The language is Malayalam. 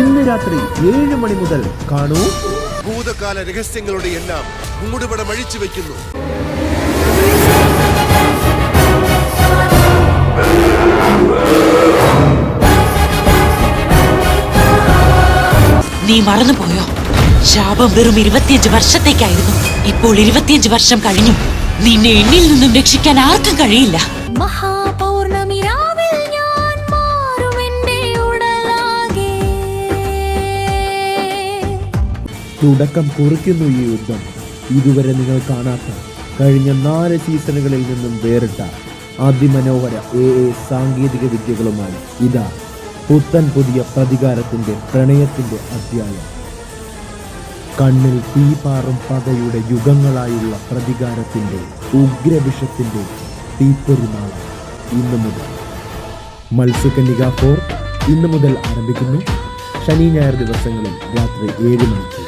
ഇന്ന് രാത്രി 7 മണി മുതൽ കാണൂ. ഭൂതകാല രഹസ്യങ്ങളുടെ എല്ലാം മൂടുപടം അഴിച്ചു വെക്കുന്നു. നീ മറന്നുപോയോ? ശാപം വെറും 25 വർഷത്തേക്കായിരുന്നു. ഇപ്പോൾ 25 വർഷം കഴിഞ്ഞു. നിന്നെ എന്നിൽ നിന്നും രക്ഷിക്കാൻ ആർക്കും കഴിയില്ല. മഹാപൗർണമി രാവിൽ ഞാൻ മാറും എൻ്റെ ഉടലാകെ. തുടക്കം കുറിക്കുന്നു ഈ യുദ്ധം. ഇതുവരെ നിങ്ങൾ കാണാത്ത, കഴിഞ്ഞ 4 സീസണുകളിൽ നിന്നും വേറിട്ട അതിമനോഹര സാങ്കേതിക വിദ്യകളുമായി ഇതാ പുത്തൻ പുതിയ പ്രതികാരത്തിന്റെ, പ്രണയത്തിന്റെ അധ്യായം. കണ്ണിൽ തീപാറും പകയുടെ യുഗങ്ങളായുള്ള പ്രതികാരത്തിന്റെ, ഉഗ്രവിഷത്തിന്റെ തീപ്പൊരിനാളം ഇന്നു മുതൽ. മത്സ്യകന്യക 4 ഇന്നു മുതൽ ആരംഭിക്കുന്നു. ശനി ഞായർ ദിവസങ്ങളിൽ രാത്രി 7 മണിക്ക്.